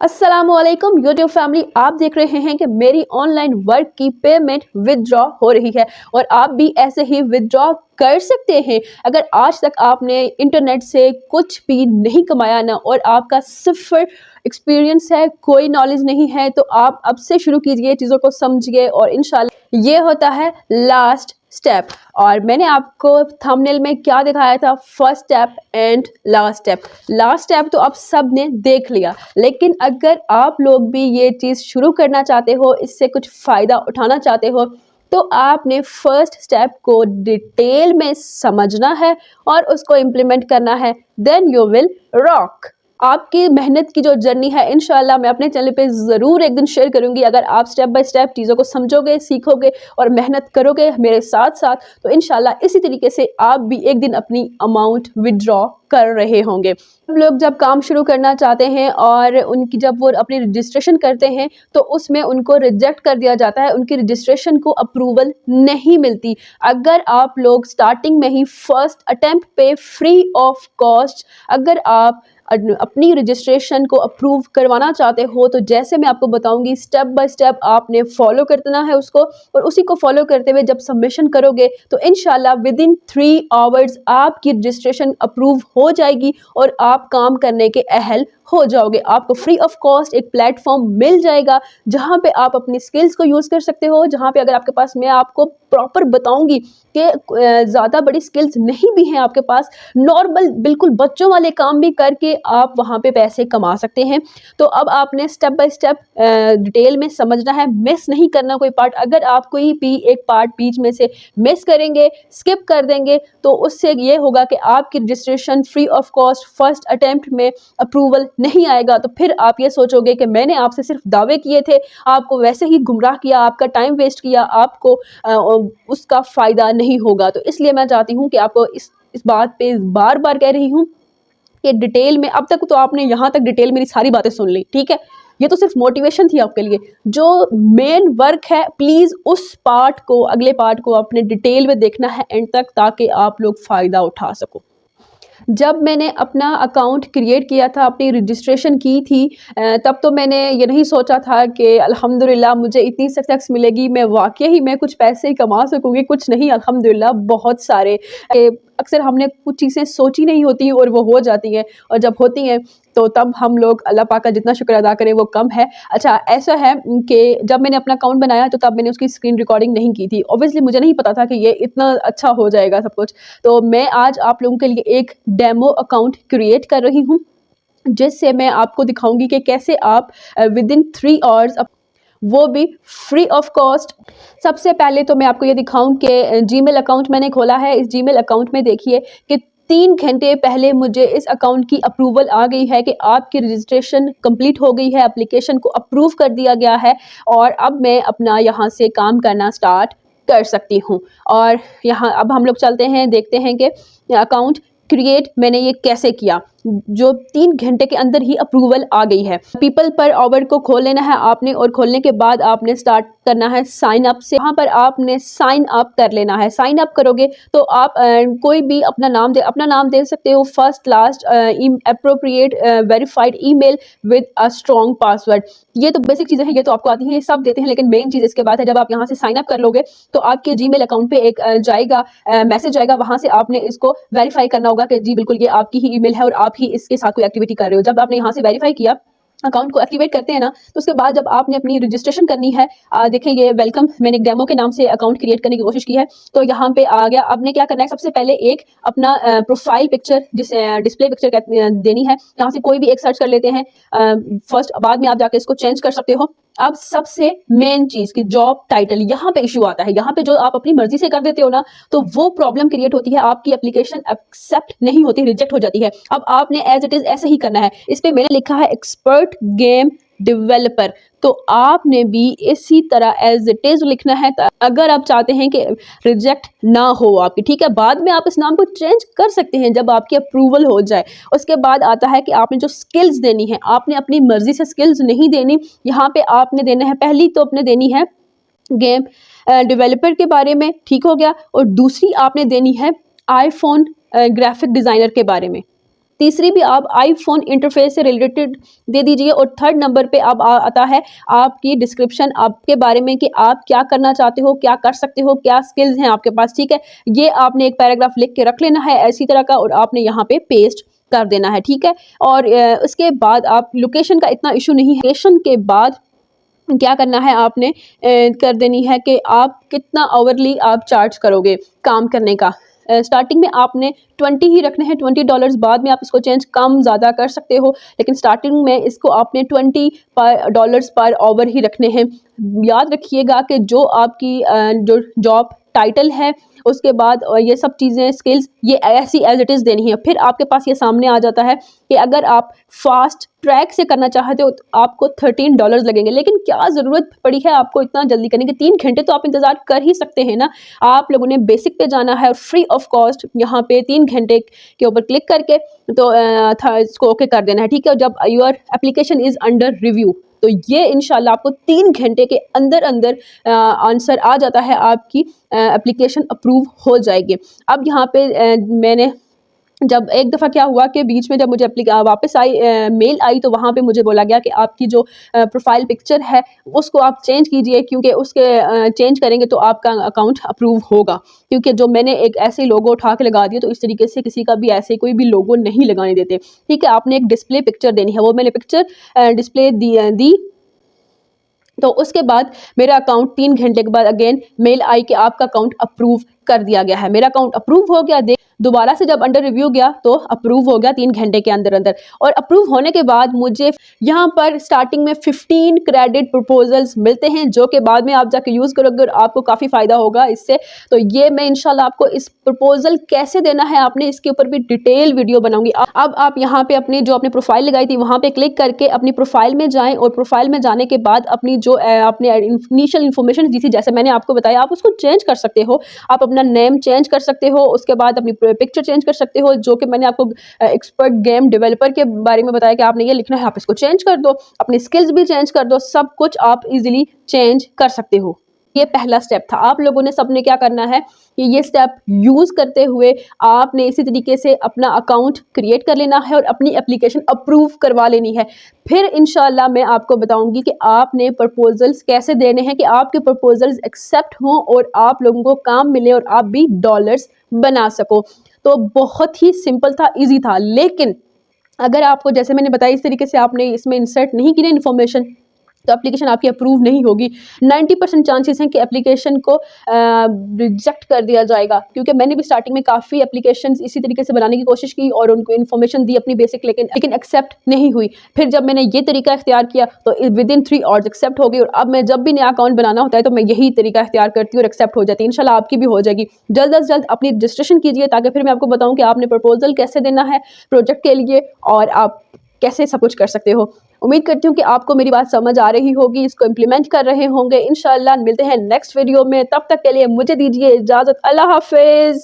अस्सलामुअलैकुम YouTube family, आप देख रहे हैं कि मेरी ऑनलाइन वर्क की पेमेंट विदड्रॉ हो रही है और आप भी ऐसे ही विदड्रॉ कर सकते हैं। अगर आज तक आपने इंटरनेट से कुछ भी नहीं कमाया ना और आपका सिर्फ एक्सपीरियंस है, कोई नॉलेज नहीं है, तो आप अब से शुरू कीजिए, चीज़ों को समझिए और इंशाल्लाह ये होता है लास्ट स्टेप। और मैंने आपको थंबनेल में क्या दिखाया था, first step and last step. Last step तो आप सब ने देख लिया, लेकिन अगर आप लोग भी ये चीज़ शुरू करना चाहते हो, इससे कुछ फ़ायदा उठाना चाहते हो, तो आपने फर्स्ट स्टेप को डिटेल में समझना है और उसको इम्प्लीमेंट करना है। Then you will rock. आपकी मेहनत की जो जर्नी है इंशाल्लाह मैं अपने चैनल पे ज़रूर एक दिन शेयर करूंगी। अगर आप स्टेप बाय स्टेप चीज़ों को समझोगे, सीखोगे और मेहनत करोगे मेरे साथ साथ, तो इंशाल्लाह इसी तरीके से आप भी एक दिन अपनी अमाउंट विड्रॉ कर रहे होंगे। लोग जब काम शुरू करना चाहते हैं और उनकी जब वो अपनी रजिस्ट्रेशन करते हैं तो उसमें उनको रिजेक्ट कर दिया जाता है, उनकी रजिस्ट्रेशन को अप्रूवल नहीं मिलती। अगर आप लोग स्टार्टिंग में ही फर्स्ट अटेम्प्ट पे फ्री ऑफ कॉस्ट अगर आप अपनी रजिस्ट्रेशन को अप्रूव करवाना चाहते हो, तो जैसे मैं आपको बताऊंगी स्टेप बाय स्टेप आपने फॉलो करना है उसको, और उसी को फॉलो करते हुए जब सबमिशन करोगे तो इंशाल्लाह विद इन 3 आवर्स आपकी रजिस्ट्रेशन अप्रूव हो जाएगी और आप काम करने के अहल हो जाओगे। आपको फ्री ऑफ कॉस्ट एक प्लेटफॉर्म मिल जाएगा जहां पे आप अपनी स्किल्स को यूज़ कर सकते हो, जहां पे अगर आपके पास, मैं आपको प्रॉपर बताऊंगी कि ज़्यादा बड़ी स्किल्स नहीं भी हैं आपके पास, नॉर्मल बिल्कुल बच्चों वाले काम भी करके आप वहां पे पैसे कमा सकते हैं। तो अब आपने स्टेप बाय स्टेप डिटेल में समझना है, मिस नहीं करना कोई पार्ट। अगर आप कोई भी एक पार्ट बीच में से मिस करेंगे, स्किप कर देंगे, तो उससे ये होगा कि आपकी registration free of cost first attempt में अप्रूवल नहीं आएगा। तो फिर आप ये सोचोगे कि मैंने आपसे सिर्फ दावे किए थे, आपको वैसे ही गुमराह किया, आपका टाइम वेस्ट किया, आपको उसका फ़ायदा नहीं होगा। तो इसलिए मैं चाहती हूँ कि आपको इस बात पे बार बार कह रही हूँ कि डिटेल में, अब तक तो आपने यहाँ तक डिटेल मेरी सारी बातें सुन ली, ठीक है, ये तो सिर्फ मोटिवेशन थी आपके लिए। जो मेन वर्क है प्लीज़ उस पार्ट को, अगले पार्ट को आपने डिटेल में देखना है एंड तक, ताकि आप लोग फ़ायदा उठा सको। जब मैंने अपना अकाउंट क्रिएट किया था, अपनी रजिस्ट्रेशन की थी, तब तो मैंने ये नहीं सोचा था कि अल्हम्दुलिल्लाह मुझे इतनी सक्सेस मिलेगी, मैं वाकई ही मैं कुछ पैसे कमा सकूँगी। कुछ नहीं, अल्हम्दुलिल्लाह बहुत सारे। अक्सर हमने कुछ चीज़ें सोची नहीं होती और वो हो जाती हैं, और जब होती हैं तो तब हम लोग अल्लाह पाक का जितना शुक्र अदा करें वो कम है। अच्छा, ऐसा है कि जब मैंने अपना अकाउंट बनाया तो तब मैंने उसकी स्क्रीन रिकॉर्डिंग नहीं की थी। ऑब्वियसली मुझे नहीं पता था कि ये इतना अच्छा हो जाएगा सब कुछ। तो मैं आज आप लोगों के लिए एक डेमो अकाउंट क्रिएट कर रही हूँ, जिससे मैं आपको दिखाऊंगी कि कैसे आप विद इन 3 आवर्स, वो भी फ्री ऑफ कॉस्ट। सबसे पहले तो मैं आपको ये दिखाऊं कि जीमेल अकाउंट मैंने खोला है। इस जीमेल अकाउंट में देखिए कि 3 घंटे पहले मुझे इस अकाउंट की अप्रूवल आ गई है कि आपकी रजिस्ट्रेशन कंप्लीट हो गई है, एप्लीकेशन को अप्रूव कर दिया गया है और अब मैं अपना यहाँ से काम करना स्टार्ट कर सकती हूँ। और यहाँ अब हम लोग चलते हैं, देखते हैं कि अकाउंट क्रिएट मैंने ये कैसे किया, जो 3 घंटे के अंदर ही अप्रूवल आ गई है। पीपल पर आवर को खोल लेना है आपने, और खोलने के बाद आपने स्टार्ट करना है साइन अप से। यहाँ पर आपने साइन अप कर लेना है। साइन अप करोगे तो आप कोई भी अपना नाम दे सकते हो, first last appropriate verified email with a strong password. ये तो बेसिक चीज़ें हैं, ये तो आपको आती हैं, ये सब देते हैं, लेकिन मेन चीज़ इसके बाद है, जब आप यहाँ से साइन अप कर लोगे तो आपके जीमेल अकाउंट पे एक जाएगा मैसेज आएगा, वहाँ से आपने इसको वेरीफाई करना होगा कि जी बिल्कुल ये आपकी ही ईमेल है और आप ही इसके साथ कोई एक्टिविटी कर रहे हो। जब आपने यहाँ से वेरीफाई किया, अकाउंट को एक्टिवेट करते हैं ना, तो उसके बाद जब आपने अपनी रजिस्ट्रेशन करनी है, देखें ये वेलकम, मैंने एक डेमो के नाम से अकाउंट क्रिएट करने की कोशिश की है, तो यहाँ पे आ गया। आपने क्या करना है, सबसे पहले एक अपना प्रोफाइल पिक्चर, जिसे डिस्प्ले पिक्चर देनी है, यहाँ से कोई भी एक सर्च कर लेते हैं फर्स्ट, बाद में आप जाके इसको चेंज कर सकते हो। अब सबसे मेन चीज की जॉब टाइटल, यहाँ पे इशू आता है। यहाँ पे जो आप अपनी मर्जी से कर देते हो ना, तो वो प्रॉब्लम क्रिएट होती है, आपकी एप्लीकेशन एक्सेप्ट नहीं होती, रिजेक्ट हो जाती है। अब आपने एज इट इज ऐसे ही करना है। इस पे मैंने लिखा है एक्सपर्ट गेम डेवलपर, तो आपने भी इसी तरह एज इट इज लिखना है, अगर आप चाहते हैं कि रिजेक्ट ना हो आपकी, ठीक है। बाद में आप इस नाम को चेंज कर सकते हैं जब आपकी अप्रूवल हो जाए। उसके बाद आता है कि आपने जो स्किल्स देनी है, आपने अपनी मर्जी से स्किल्स नहीं देनी। यहाँ पे आपने देना है, पहली तो आपने देनी है गेम डेवलपर के बारे में, ठीक हो गया, और दूसरी आपने देनी है आईफोन ग्राफिक डिज़ाइनर के बारे में, तीसरी भी आप आईफोन इंटरफेस से रिलेटेड दे दीजिए। और थर्ड नंबर पे अब आता है आपकी डिस्क्रिप्शन आपके बारे में कि आप क्या करना चाहते हो, क्या कर सकते हो, क्या स्किल्स हैं आपके पास, ठीक है। ये आपने एक पैराग्राफ लिख के रख लेना है ऐसी तरह का, और आपने यहाँ पे पेस्ट कर देना है, ठीक है। और उसके बाद आप लोकेशन का इतना इशू नहीं है। लोकेशन के बाद क्या करना है आपने कर देनी है कि आप कितना आवरली आप चार्ज करोगे काम करने का। स्टार्टिंग में आपने 20 ही रखने हैं, $20। बाद में आप इसको चेंज कम ज़्यादा कर सकते हो, लेकिन स्टार्टिंग में इसको आपने $20 पर आवर ही रखने हैं। याद रखिएगा कि जो आपकी जो जॉब टाइटल है, उसके बाद ये सब चीज़ें स्किल्स ये ऐसी एज इट इज़ देनी है। फिर आपके पास ये सामने आ जाता है कि अगर आप फास्ट ट्रैक से करना चाहते हो तो आपको $13 लगेंगे। लेकिन क्या ज़रूरत पड़ी है आपको इतना जल्दी करने की? 3 घंटे तो आप इंतज़ार कर ही सकते हैं ना। आप लोगों ने बेसिक पे जाना है और फ्री ऑफ कॉस्ट यहाँ पे 3 घंटे के ऊपर क्लिक करके तो इसको ओके कर देना है, ठीक है। जब your application is under review तो ये इंशाल्लाह आपको 3 घंटे के अंदर अंदर आंसर आ जाता है, आपकी एप्लीकेशन अप्रूव हो जाएगी। अब यहाँ पे मैंने जब एक दफ़ा क्या हुआ कि बीच में जब मुझे वापस मेल आई तो वहाँ पे मुझे बोला गया कि आपकी जो प्रोफाइल पिक्चर है उसको आप चेंज कीजिए, क्योंकि उसके चेंज करेंगे तो आपका अकाउंट अप्रूव होगा। क्योंकि जो मैंने एक ऐसे लोगो उठा के लगा दिया, तो इस तरीके से किसी का भी ऐसे कोई भी लोगो नहीं लगाने देते, ठीक है। आपने एक डिस्प्ले पिक्चर देनी है, वो मैंने पिक्चर डिस्प्ले दी। तो उसके बाद मेरा अकाउंट 3 घंटे के बाद अगेन मेल आई कि आपका अकाउंट अप्रूव कर दिया गया है। मेरा अकाउंट अप्रूव हो गया। दोबारा से जब अंडर रिव्यू गया तो अप्रूव हो गया 3 घंटे के अंदर अंदर। और अप्रूव होने के बाद मुझे यहाँ पर स्टार्टिंग में 15 क्रेडिट प्रपोजल्स मिलते हैं, जो कि बाद में आप जाके यूज़ करोगे और आपको काफ़ी फ़ायदा होगा इससे। तो ये मैं इंशाल्लाह आपको इस प्रपोजल कैसे देना है आपने इसके ऊपर भी डिटेल वीडियो बनाऊंगी। अब आप यहाँ पे अपनी जो आपने प्रोफाइल लगाई थी वहाँ पे क्लिक करके अपनी प्रोफाइल में जाएँ, और प्रोफाइल में जाने के बाद अपनी जो आपने इनिशियल इन्फॉर्मेशन दी थी, जैसे मैंने आपको बताया, आप उसको चेंज कर सकते हो। आप अपना नेम चेंज कर सकते हो, उसके बाद अपनी पिक्चर चेंज कर सकते हो, जो कि मैंने आपको एक्सपर्ट गेम डेवलपर के बारे में बताया कि आपने ये लिखना है, आप इसको चेंज कर दो, अपनी स्किल्स भी चेंज कर दो, सब कुछ आप इजीली चेंज कर सकते हो। ये पहला स्टेप था। आप लोगों ने सबने क्या करना है कि ये स्टेप यूज़ करते हुए आपने इसी तरीके से अपना अकाउंट क्रिएट कर लेना है और अपनी एप्लीकेशन अप्रूव करवा लेनी है। फिर इंशाल्लाह मैं आपको बताऊंगी कि आपने प्रपोजल्स कैसे देने हैं कि आपके प्रपोजल्स एक्सेप्ट हों और आप लोगों को काम मिले और आप भी डॉलर्स बना सको। तो बहुत ही सिंपल था, ईजी था। लेकिन अगर आपको, जैसे मैंने बताया, इस तरीके से आपने इसमें इंसर्ट नहीं की ना इन्फॉर्मेशन, तो एप्लीकेशन आपकी अप्रूव नहीं होगी। 90% चांसेस हैं कि एप्लीकेशन को रिजेक्ट कर दिया जाएगा। क्योंकि मैंने भी स्टार्टिंग में काफ़ी एप्लीकेशंस इसी तरीके से बनाने की कोशिश की और उनको इन्फॉर्मेशन दी अपनी बेसिक, लेकिन एक्सेप्ट नहीं हुई। फिर जब मैंने ये तरीका इख्तियार किया तो विदिन 3 आवर्स एक्सेप्ट हो गई। और अब मैं जब भी नया अकाउंट बनाना होता है तो मैं यही तरीका इख्तियार करती हूँ और एक्सेप्ट हो जाती है। इंशाल्लाह आपकी भी हो जाएगी। जल्द अज जल्द अपनी रजिस्ट्रेशन कीजिए, ताकि फिर मैं आपको बताऊँ कि आपने प्रपोजल कैसे देना है प्रोजेक्ट के लिए और आप कैसे सब कुछ कर सकते हो। उम्मीद करती हूँ कि आपको मेरी बात समझ आ रही होगी, इसको इम्प्लीमेंट कर रहे होंगे। इंशाल्लाह मिलते हैं नेक्स्ट वीडियो में, तब तक के लिए मुझे दीजिए इजाज़त। अल्लाह हाफिज़।